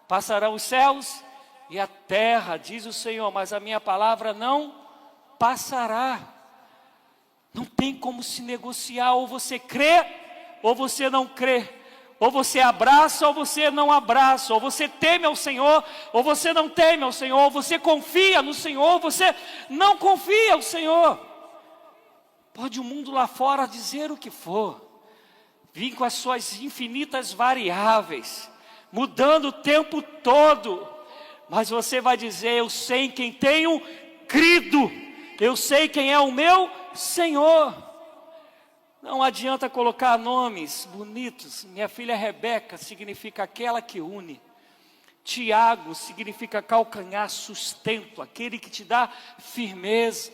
Passarão os céus e a terra, diz o Senhor, mas a minha palavra não passará. Não tem como se negociar, ou você crê, ou você não crê. Ou você abraça, ou você não abraça. Ou você teme ao Senhor, ou você não teme ao Senhor. Ou você confia no Senhor, ou você não confia ao Senhor. Pode o mundo lá fora dizer o que for, vir com as suas infinitas variáveis, mudando o tempo todo. Mas você vai dizer: eu sei em quem tenho crido. Eu sei quem é o meu Senhor. Não adianta colocar nomes bonitos. Minha filha Rebeca significa aquela que une. Tiago significa calcanhar, sustento, aquele que te dá firmeza.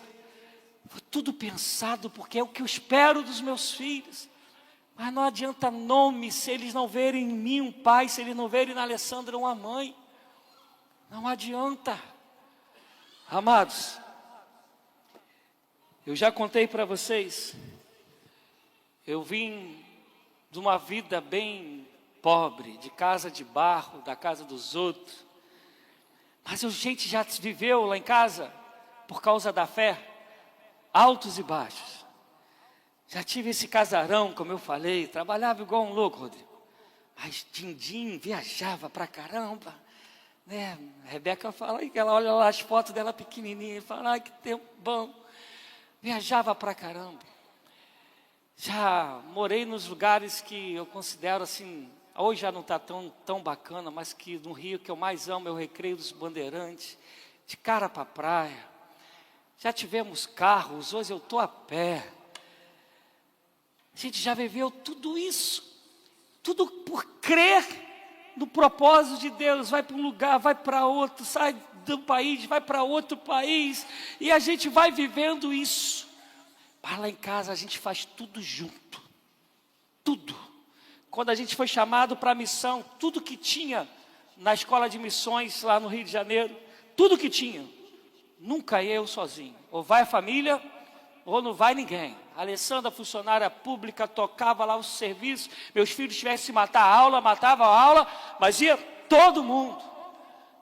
Foi tudo pensado porque é o que eu espero dos meus filhos. Mas não adianta nome se eles não verem em mim um pai, se eles não verem na Alessandra uma mãe. Não adianta. Amados, eu já contei para vocês. Eu vim de uma vida bem pobre, de casa de barro, da casa dos outros. Mas a gente já viveu lá em casa, por causa da fé, altos e baixos. Já tive esse casarão, como eu falei, trabalhava igual um louco, Rodrigo. Mas din-din, viajava pra caramba. Né? A Rebeca fala que ela olha lá as fotos dela pequenininha e fala: ai, que tempo bom. Viajava pra caramba. Já morei nos lugares que eu considero assim, hoje já não está tão bacana, mas que no Rio que eu mais amo é o Recreio dos Bandeirantes, de cara para a praia. Já tivemos carros, hoje eu estou a pé. A gente já viveu tudo isso, tudo por crer no propósito de Deus. Vai para um lugar, vai para outro, sai do país, vai para outro país, e a gente vai vivendo isso. Mas lá em casa a gente faz tudo junto, tudo. Quando a gente foi chamado para a missão, tudo que tinha na escola de missões lá no Rio de Janeiro, tudo que tinha, nunca eu sozinho. Ou vai a família, ou não vai ninguém. A Alessandra, funcionária pública, tocava lá o serviço. Meus filhos tivessem que matar a aula, matava a aula, mas ia todo mundo.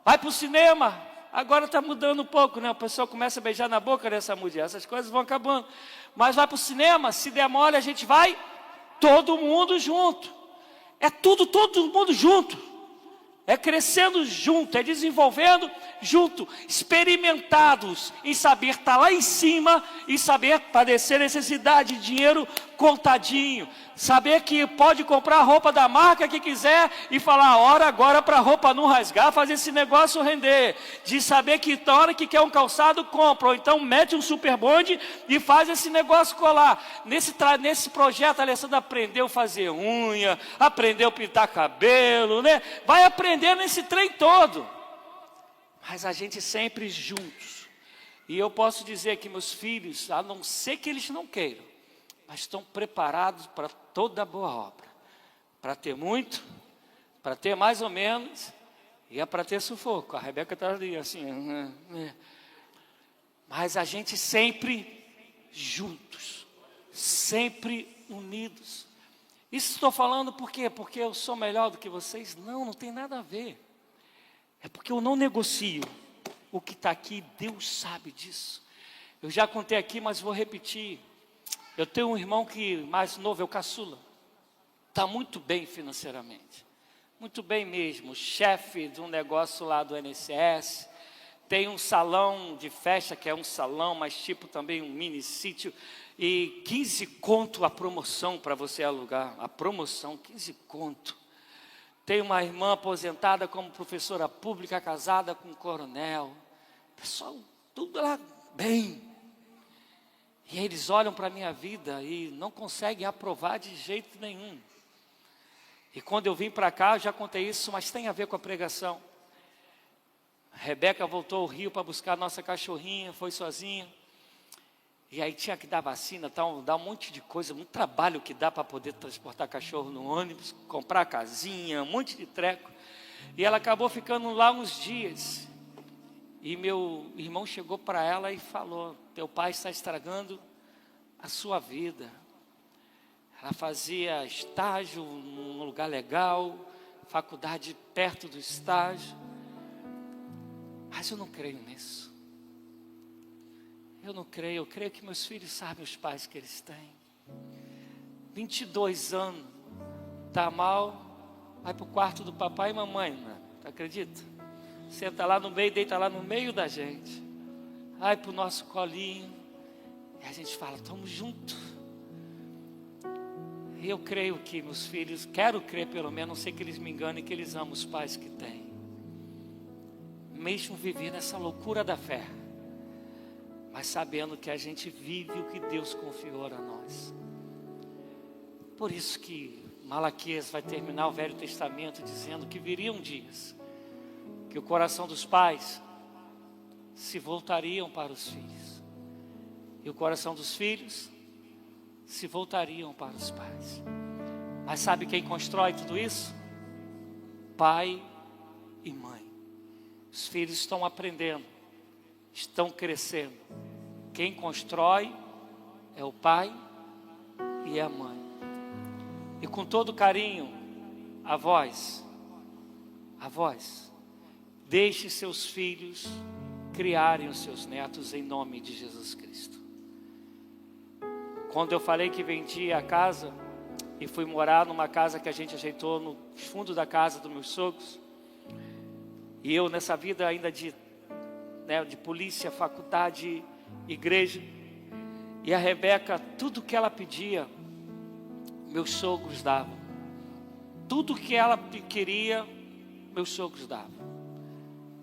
Vai para o cinema. Agora está mudando um pouco, né? O pessoal começa a beijar na boca dessa mulher. Essas coisas vão acabando. Mas vai para o cinema, se der mole, a gente vai todo mundo junto. É tudo, todo mundo junto. É crescendo junto, é desenvolvendo junto. Experimentados em saber estar lá em cima e saber padecer necessidade de dinheiro contadinho. Saber que pode comprar a roupa da marca que quiser e falar a hora agora para a roupa não rasgar, fazer esse negócio render. De saber que na hora que quer um calçado, compra. Ou então mete um super bonde e faz esse negócio colar. Nesse projeto a Alessandra aprendeu a fazer unha, aprendeu a pintar cabelo, né? Vai aprender nesse trem todo. Mas a gente sempre juntos. E eu posso dizer que meus filhos, a não ser que eles não queiram, mas estão preparados para toda boa obra. Para ter muito, para ter mais ou menos, e é para ter sufoco. A Rebeca está ali assim. Mas a gente sempre juntos, sempre unidos. Isso estou falando por quê? Porque eu sou melhor do que vocês? Não, não tem nada a ver. É porque eu não negocio o que está aqui, Deus sabe disso. Eu já contei aqui, mas vou repetir. Eu tenho um irmão que mais novo, é o caçula. Está muito bem financeiramente. Muito bem mesmo. Chefe de um negócio lá do INSS. tem um salão de festa, que é um salão, mas tipo também um mini sítio, e 15 conto a promoção para você alugar, a promoção, 15 conto. Tem uma irmã aposentada como professora pública, casada com um coronel, pessoal, tudo lá bem. E eles olham para a minha vida e não conseguem aprovar de jeito nenhum. E quando eu vim para cá, eu já contei isso, mas tem a ver com a pregação. Rebeca voltou ao Rio para buscar a nossa cachorrinha, foi sozinha. E aí tinha que dar vacina, dar um monte de coisa, muito trabalho que dá para poder transportar cachorro no ônibus, comprar casinha, um monte de treco. E ela acabou ficando lá uns dias. E meu irmão chegou para ela e falou: teu pai está estragando a sua vida. Ela fazia estágio num lugar legal, faculdade perto do estágio. Mas eu não creio nisso. Eu não creio, eu creio que meus filhos sabem os pais que eles têm. 22 anos, tá mal, vai para o quarto do papai e mamãe, né? Acredita? Senta lá no meio, deita lá no meio da gente. Vai para o nosso colinho. E a gente fala, estamos juntos. E eu creio que meus filhos, quero crer pelo menos, não sei que eles me enganem, que eles amam os pais que têm. Mesmo viver nessa loucura da fé, mas sabendo que a gente vive o que Deus confiou a nós. Por isso que Malaquias vai terminar o Velho Testamento dizendo que viriam dias que o coração dos pais se voltariam para os filhos, e o coração dos filhos se voltariam para os pais. Mas sabe quem constrói tudo isso? Pai e mãe. Os filhos estão aprendendo, estão crescendo. Quem constrói é o pai e a mãe. E com todo carinho, avós, deixe seus filhos criarem os seus netos em nome de Jesus Cristo. Quando eu falei que vendi a casa e fui morar numa casa que a gente ajeitou no fundo da casa dos meus sogros, e eu nessa vida ainda de polícia, faculdade, igreja, e a Rebeca, tudo que ela pedia, meus sogros davam. Tudo que ela queria, meus sogros davam.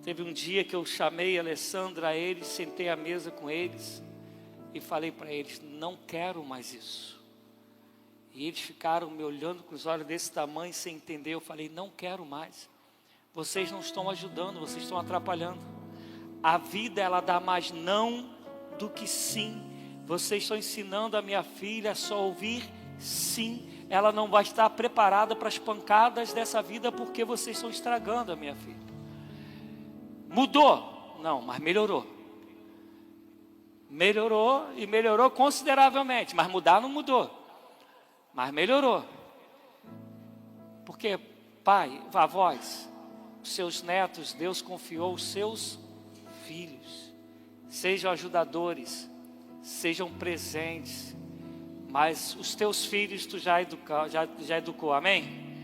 Teve um dia que eu chamei a Alessandra a eles, sentei à mesa com eles e falei para eles, não quero mais isso. E eles ficaram me olhando com os olhos desse tamanho, sem entender. Eu falei, não quero mais. Vocês não estão ajudando, vocês estão atrapalhando. A vida, ela dá mais não do que sim. Vocês estão ensinando a minha filha a só ouvir sim. Ela não vai estar preparada para as pancadas dessa vida, porque vocês estão estragando a minha filha. Mudou? Não, mas melhorou. Melhorou e melhorou consideravelmente, mas mudar não mudou. Mas melhorou. Porque pai, avós, seus netos, Deus confiou os seus filhos. Sejam ajudadores, sejam presentes. Mas os teus filhos tu já educou, amém?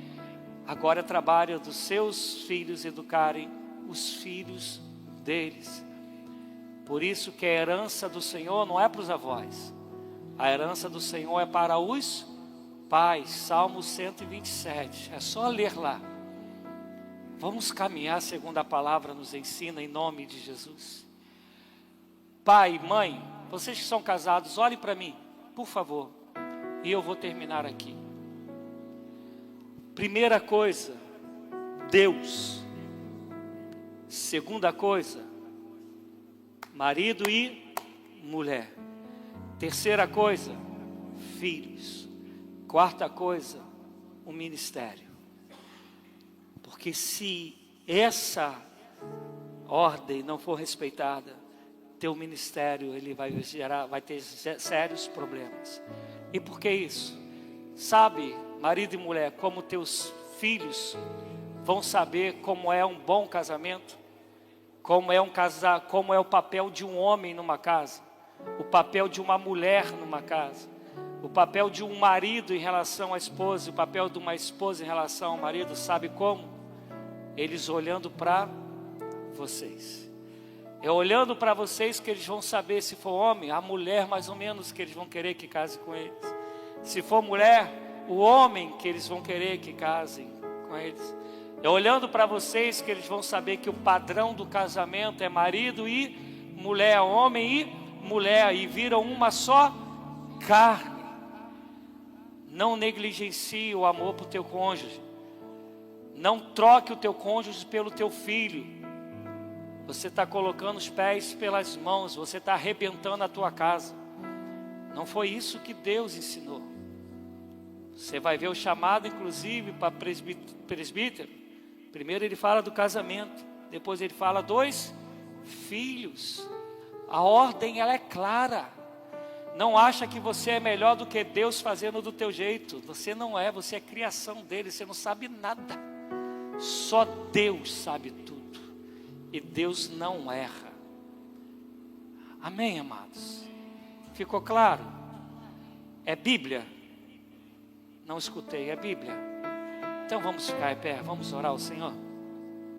Agora é trabalho dos seus filhos educarem os filhos deles. Por isso que a herança do Senhor não é para os avós. A herança do Senhor é para os pais. Salmo 127. É só ler lá. Vamos caminhar segundo a palavra nos ensina, em nome de Jesus. Pai, mãe, vocês que são casados, olhem para mim, por favor. E eu vou terminar aqui. Primeira coisa, Deus. Segunda coisa, marido e mulher. Terceira coisa, filhos. Quarta coisa, o ministério. Porque se essa ordem não for respeitada, teu ministério ele vai ter sérios problemas. E por que isso? Sabe, marido e mulher, como teus filhos vão saber como é um bom casamento? Como é o papel de um homem numa casa? O papel de uma mulher numa casa? O papel de um marido em relação à esposa? O papel de uma esposa em relação ao marido? Sabe como? Eles olhando para vocês. É olhando para vocês que eles vão saber se for homem, a mulher mais ou menos que eles vão querer que case com eles. Se for mulher, o homem que eles vão querer que casem com eles. É olhando para vocês que eles vão saber que o padrão do casamento é marido e mulher, homem e mulher, e viram uma só carne. Não negligencie o amor para o teu cônjuge. Não troque o teu cônjuge pelo teu filho. Você está colocando os pés pelas mãos, você está arrebentando a tua casa. Não foi isso que Deus ensinou. Você vai ver o chamado, inclusive, para presbítero. Primeiro ele fala do casamento, depois ele fala dos filhos. A ordem, ela é clara. Não acha que você é melhor do que Deus fazendo do teu jeito. Você não é, você é criação dele, você não sabe nada. Só Deus sabe tudo. E Deus não erra. Amém, amados? Ficou claro? É Bíblia? Não escutei, é Bíblia. Então vamos ficar em pé, vamos orar ao Senhor.